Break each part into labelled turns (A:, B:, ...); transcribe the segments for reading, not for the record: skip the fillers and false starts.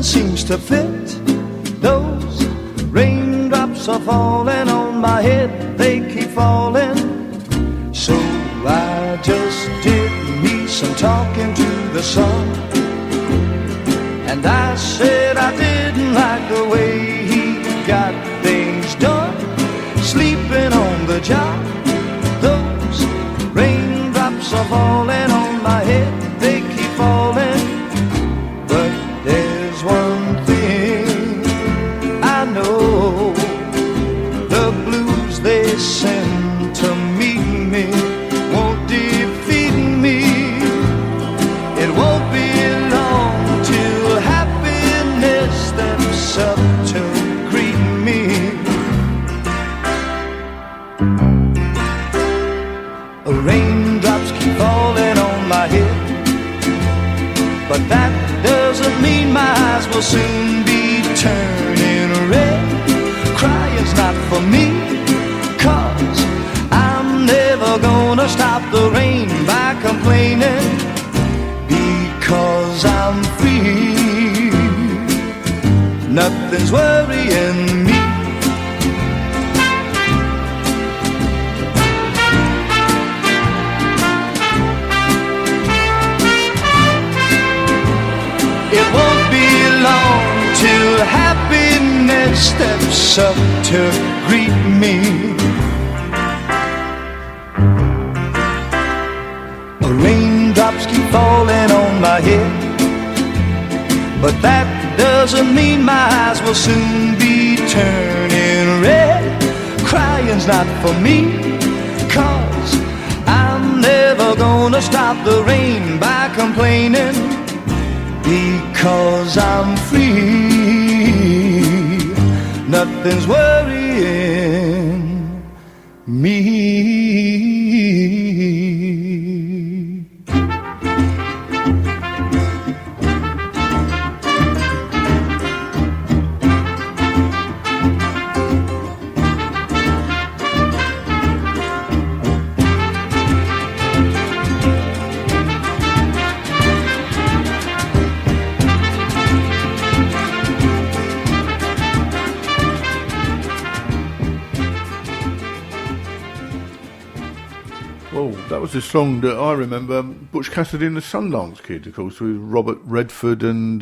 A: nothing seems to fit. Those raindrops are falling on my head, they keep falling. So I just did me some talking to the sun, and I said I didn't like the way he got things done, sleeping on the job. Those raindrops are falling on my head, they keep falling. But there's one thing I know, the blues they send to meet me won't defeat me. It won't be long till happiness steps up to greet me. Raindrops keep falling on my head, but that doesn't mean my eyes will soon be turning red. Crying's not for me, 'cause I'm never gonna stop the rain by complaining, because I'm free. Nothing's worrying me. It won't be long till happiness steps up to greet me. Raindrops keep falling on my head, but that doesn't mean my eyes will soon be turning red. Crying's not for me, 'cause I'm never gonna stop the rain by complaining, because I'm free. Nothing's worrying me.
B: That was a song that I remember, Butch Cassidy and the Sundance Kid, of course, with Robert Redford and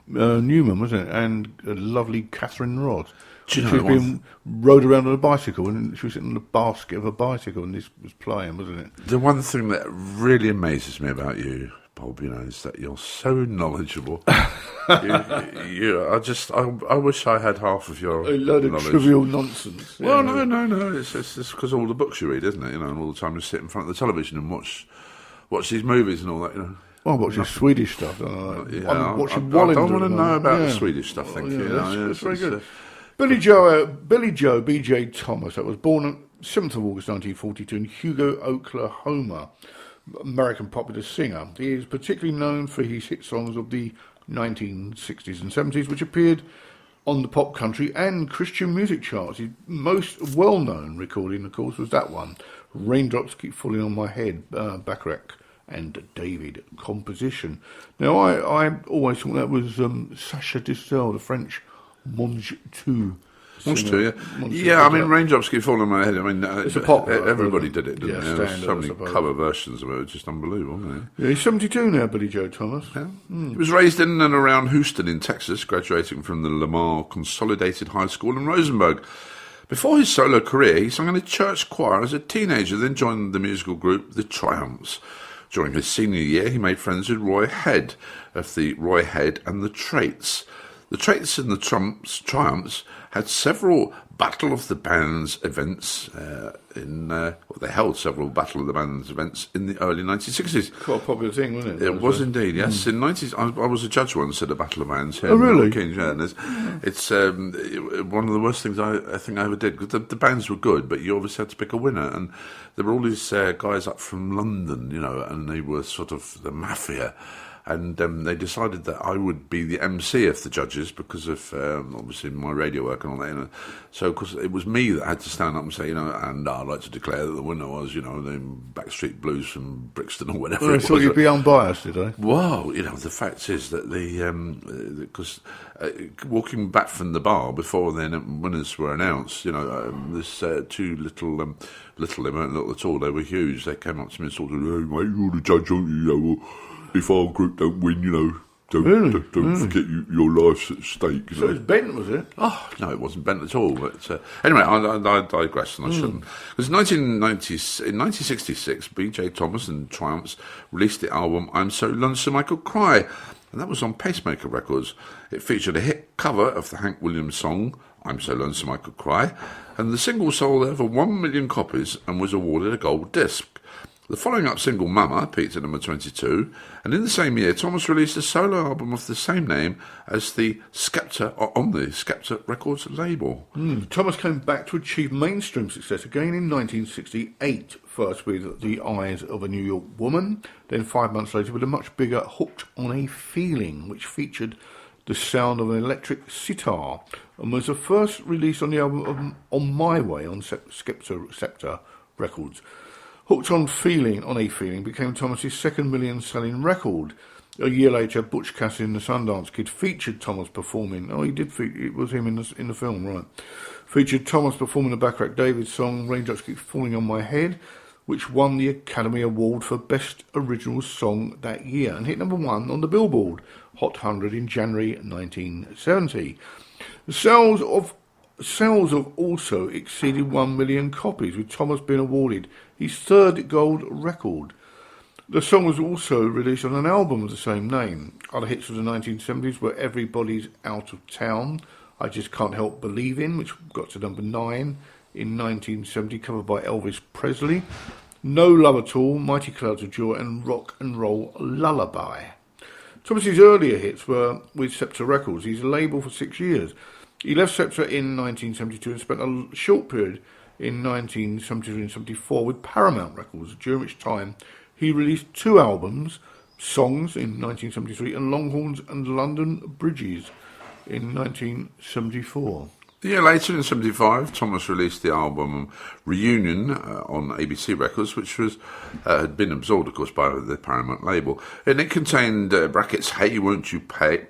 B: Newman, wasn't it? And a lovely Catherine Ross. She was being rode around on a bicycle, and she was sitting on the basket of a bicycle, and this was playing, wasn't it?
C: The one thing that really amazes me about you, Bob, is that you're so knowledgeable. I wish I had half of your
B: a load of
C: knowledge.
B: Trivial nonsense.
C: Well, no. It's because all the books you read, isn't it? And all the time you sit in front of the television and watch these movies and all that.
B: Well, watch the Swedish stuff. Don't I?
C: I don't want to know about the Swedish stuff. Thank you.
B: That's very good. Billy Joe, B.J. Thomas. That was born on 7th of August 1942 in Hugo, Oklahoma. American popular singer. He is particularly known for his hit songs of the 1960s and 70s, which appeared on the pop country and Christian music charts. His most well-known recording, of course, was that one, Raindrops Keep Falling on My Head, Bacharach and David composition. Now, I always thought that was Sacha Distel, the French Monge 2.
C: Yeah, I mean, Raindrops Keep Falling on My Head. I mean,
B: it's a pop.
C: Everybody did it, didn't they?
B: Standard,
C: so many cover versions of it. It's just unbelievable, isn't it?
B: Yeah, he's 72 now, Billy Joe Thomas.
C: Yeah. He was raised in and around Houston in Texas, graduating from the Lamar Consolidated High School in Rosenberg. Before his solo career, he sang in a church choir as a teenager, then joined the musical group The Triumphs. During his senior year, he made friends with Roy Head of the Roy Head and the Traits. The Traits and the Triumphs had several Battle of the Bands events they held several Battle of the Bands events in the early 1960s.
B: Quite a popular thing, wasn't it?
C: It was indeed, yes. In 90s, I was a judge once at a Battle of Bands here.
B: Oh, really?
C: It's one of the worst things I think I ever did. Because the bands were good, but you obviously had to pick a winner. And there were all these guys up from London, and they were sort of the mafia. And they decided that I would be the MC of the judges because of, obviously, my radio work and all that. So, because it was me that had to stand up and say, and I'd like to declare that the winner was, the Backstreet Blues from Brixton or whatever
B: Well,
C: it
B: I thought
C: was.
B: you'd be unbiased, did I?
C: Well, the fact is that because walking back from the bar before the winners were announced, this two little, they weren't little at all, they were huge. They came up to me and sort of, hey mate, you're the judge, aren't you? If our group don't win, don't forget your life's at stake.
B: So it was bent, was it?
C: Oh, no, it wasn't bent at all. But anyway, I digress, and I shouldn't. Because in 1966, B.J. Thomas and Triumphs released the album I'm So Lonesome I Could Cry, and that was on Pacemaker Records. It featured a hit cover of the Hank Williams song I'm So Lonesome I Could Cry, and the single sold over 1 million copies and was awarded a gold disc. The following up single, Mama, peaked at number 22, and in the same year, Thomas released a solo album of the same name as the Skepta, on the Skepta Records label.
B: Thomas came back to achieve mainstream success again in 1968, first with The Eyes of a New York Woman, then 5 months later with a much bigger Hooked on a Feeling, which featured the sound of an electric sitar, and was the first release on the album On My Way on Skepta Records. Hooked on a Feeling became Thomas's second million-selling record. A year later, Butch Cassidy and the Sundance Kid featured Thomas performing. Oh, he did. It was him in the film, right? Featured Thomas performing the Bacharach David song "Raindrops Keep Falling on My Head," which won the Academy Award for Best Original Song that year and hit number 1 on the Billboard Hot 100 in January 1970. The sales have also exceeded 1 million copies, with Thomas being awarded his third gold record. The song was also released on an album of the same name. Other hits of the 1970s were Everybody's Out of Town, I Just Can't Help Believing, which got to number 9 in 1970, covered by Elvis Presley, No Love at All, Mighty Clouds of Joy, and Rock and Roll Lullaby. Thomas's earlier hits were with Scepter Records, his label for 6 years. He left Scepter in 1972 and spent a short period in 1973 and 74 with Paramount Records, during which time he released 2 albums, Songs in 1973 and Longhorns and London Bridges in 1974.
C: A year later, in 1975, Thomas released the album Reunion on ABC Records, which had been absorbed, of course, by the Paramount label. And it contained brackets, Hey, Won't You Play,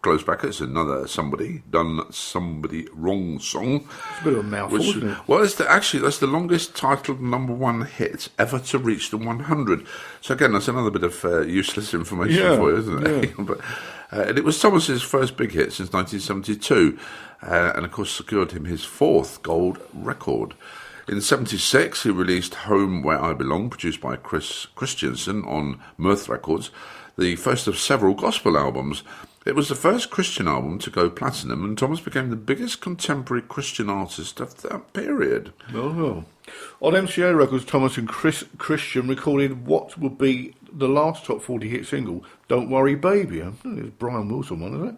C: close brackets, another Somebody Wrong song.
B: It's a bit of a mouthful, isn't it?
C: Well, that's the longest titled number 1 hit ever to reach the 100. So again, that's another bit of useless information for you, isn't it? Yeah. But, and it was Thomas's first big hit since 1972, and of course secured him his 4th gold record. In 1976, he released Home Where I Belong, produced by Chris Christiansen on Mirth Records, the first of several gospel albums. It was the first Christian album to go platinum, and Thomas became the biggest contemporary Christian artist of that period.
B: Oh. On MCA Records, Thomas and Christian recorded what would be the last top 40 hit single, Don't Worry Baby. I think it's Brian Wilson one, isn't it?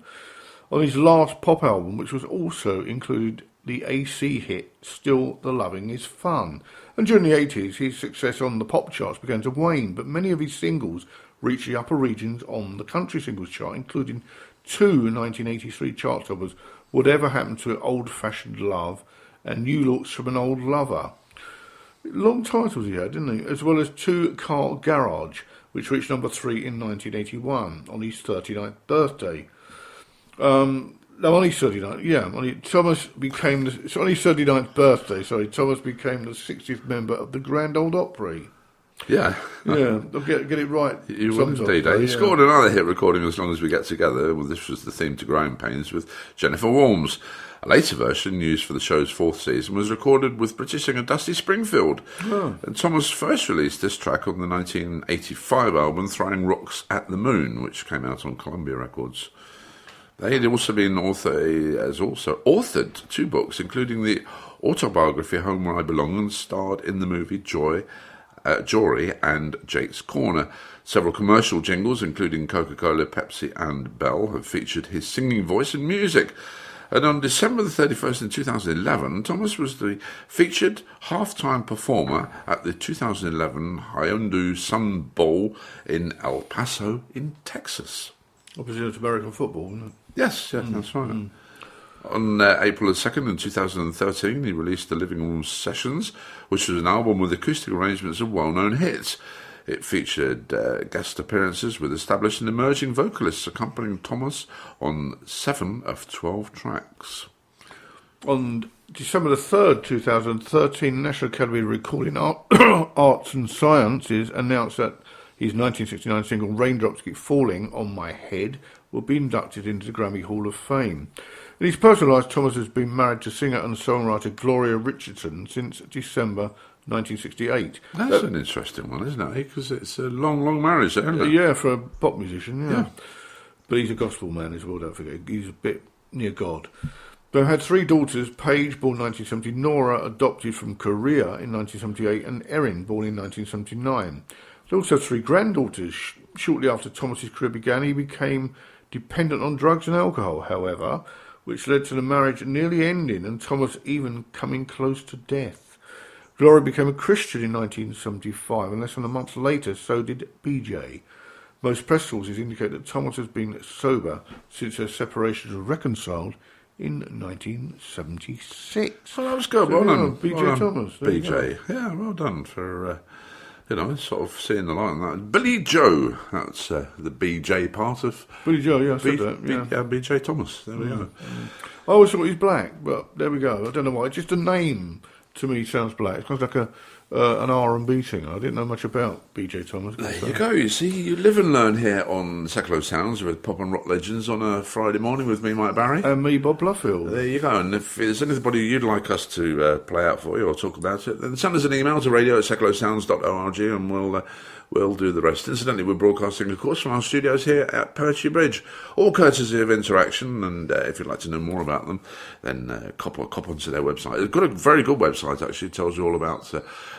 B: On his last pop album, which was also included the AC hit, Still the Loving Is Fun. And during the 80s, his success on the pop charts began to wane, but many of his singles reached the upper regions on the country singles chart, including 2 1983 chart toppers, Whatever Happened to Old Fashioned Love and New Looks from an Old Lover. Long titles he had, didn't he? As well as 2 Car Garage, which reached number 3 in 1981 on his 39th birthday. On his 39th, Thomas became on his 39th birthday, Thomas became the 60th member of the Grand Ole Opry.
C: Yeah.
B: I'll get it right.
C: You will indeed. He scored another hit recording, As Long As We Get Together. Well, this was the theme to Growing Pains with Jennifer Walms. A later version, used for the show's 4th season, was recorded with British singer Dusty Springfield. Oh. And Thomas first released this track on the 1985 album Throwing Rocks at the Moon, which came out on Columbia Records. They had also authored 2 books, including the autobiography Home Where I Belong, and starred in the movie Jory and Jake's Corner. Several commercial jingles, including Coca-Cola, Pepsi and Bell, have featured his singing voice and music. And on December the 31st in 2011, Thomas was the featured half-time performer at the 2011 Hyundai Sun Bowl in El Paso in Texas.
B: Obviously, it's American football, isn't it?
C: Yes, that's right. On April the 2nd in 2013, he released The Living Room Sessions, which was an album with acoustic arrangements of well-known hits. It featured guest appearances with established and emerging vocalists accompanying Thomas on 7 of 12 tracks.
B: On December the 3rd, 2013, National Academy of Recording Arts and Sciences announced that his 1969 single Raindrops Keep Falling on My Head will be inducted into the Grammy Hall of Fame. In his personal life, Thomas has been married to singer and songwriter Gloria Richardson since December 1968.
C: That's an interesting one, isn't it? Because it's a long, long marriage, isn't it?
B: Yeah, for a pop musician, yeah. But he's a gospel man as well, don't forget. He's a bit near God. They had 3 daughters, Paige, born 1970, Nora, adopted from Korea in 1978, and Erin, born in 1979. They also have 3 granddaughters. Shortly after Thomas's career began, he became dependent on drugs and alcohol, however, which led to the marriage nearly ending and Thomas even coming close to death. Gloria became a Christian in 1975, and less than a month later, so did BJ. Most press sources indicate that Thomas has been sober since their separation was reconciled in 1976.
C: Well, that was good. Well done,
B: BJ Thomas.
C: BJ. Yeah, well done for, sort of seeing the light on that. Billy Joe, that's the BJ part of...
B: Billy Joe, yeah, I said that.
C: Yeah, BJ Thomas. There we go.
B: I always thought he's black, but there we go. I don't know why. Just a name to me sounds black. It's kind of like an R&B singer. I didn't know much about BJ Thomas.
C: There you go. You see, you live and learn here on Secular Sounds with Pop and Rock Legends on a Friday morning with me, Mike Barry.
B: And me, Bob Bluffield.
C: There you go. And if there's anybody you'd like us to play out for you or talk about it, then send us an email to radio@secularsounds.org and we'll do the rest. Incidentally, we're broadcasting, of course, from our studios here at Poetry Bridge, all courtesy of Interaction, and if you'd like to know more about them, then cop onto their website. They've got a very good website, actually. It tells you all about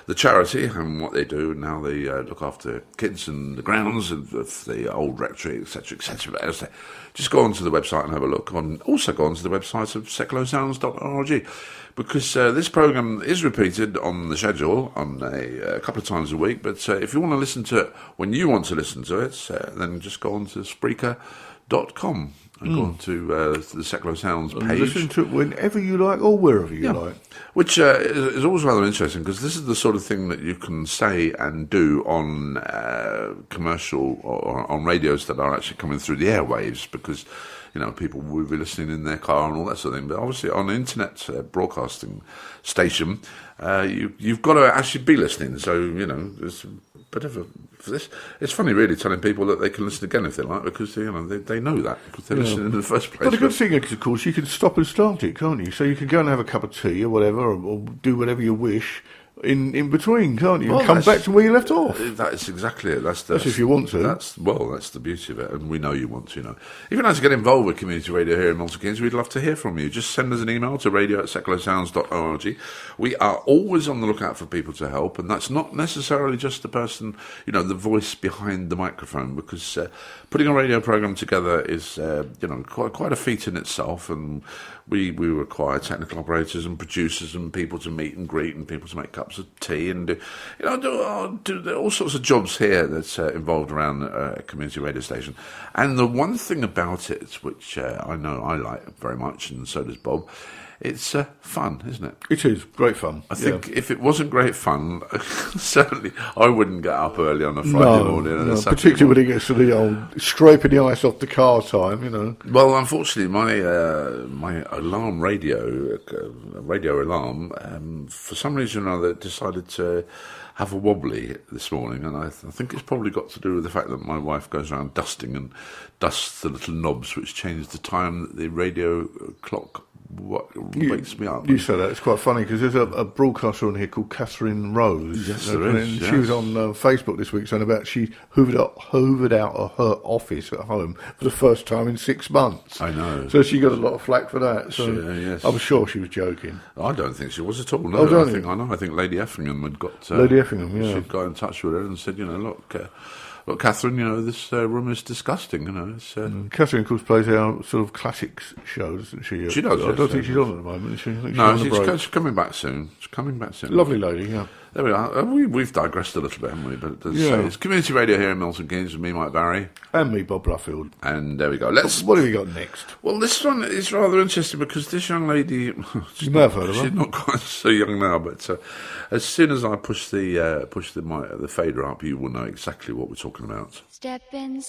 C: the charity and what they do and how they look after kids and the grounds of the old rectory, etc., etc. But as I say, just go onto the website and have a look. Also go onto the website of secularsounds.org, because this programme is repeated on the schedule on a couple of times a week, but if you want to listen to it when you want to listen to it, then just go on to Spreaker.com and go on to the Secular Sounds page.
B: And listen to it whenever you like or wherever you like.
C: Which is always rather interesting, because this is the sort of thing that you can say and do on commercial or on radios that are actually coming through the airwaves, because people will be listening in their car and all that sort of thing. But obviously on an internet broadcasting station, you've got to actually be listening. So, there's a bit of this. It's funny, really, telling people that they can listen again if they like, because they know that, because they're listening in the first place.
B: But the good thing is, of course, you can stop and start it, can't you? So you can go and have a cup of tea or whatever, or do whatever you wish in between, can't you? And come back to where you left off.
C: That's exactly it. That's
B: if you want to.
C: That's the beauty of it, and we know you want to. If you'd like to get involved with community radio here in Milton Keynes, we'd love to hear from you. Just send us an email to radio@secularsounds.org. We are always on the lookout for people to help, and that's not necessarily just the person, the voice behind the microphone, because putting a radio program together is, quite a feat in itself, and we require technical operators and producers and people to meet and greet and people to make cups of tea and do all sorts of jobs here that's involved around a community radio station. And the one thing about it, which I know I like very much, and so does Bob, it's fun, isn't it?
B: It is great fun.
C: I think if it wasn't great fun, certainly I wouldn't get up early on a Friday morning. And
B: particularly when it gets to the old scraping the ice off the car time,
C: Well, unfortunately, my alarm radio alarm, for some reason or other, decided to have a wobbly this morning, and I think it's probably got to do with the fact that my wife goes around dusting and dusts the little knobs which change the time that the radio clock wakes me up.
B: You say that, it's quite funny, because there's a broadcaster on here called Catherine Rose.
C: Yes, there is.
B: Yes. She was on Facebook this week saying about she hoovered out of her office at home for the first time in 6 months.
C: I know.
B: So she got a lot of flack for that. So
C: yes.
B: I'm sure she was joking.
C: I don't think she was at all. No,
B: oh, don't
C: I think Lady Effingham had got...
B: Lady Effingham, yeah.
C: She'd got in touch with her and said, look, Catherine, this room is disgusting, It's,
B: Catherine, of course, plays our sort of classics show, doesn't she?
C: She does,
B: I don't think she's on at the moment.
C: She's coming back soon.
B: Lovely lady, yeah.
C: There we are. We've digressed a little bit, haven't we? But it's community radio here in Milton Keynes with me, Mike Barry.
B: And me, Bob Bluffield.
C: And there we go.
B: What have you got next?
C: Well, this one is rather interesting because this young lady...
B: You may have heard of her.
C: She's not quite so young now, but as soon as I push the fader up, you will know exactly what we're talking about.
D: Step in.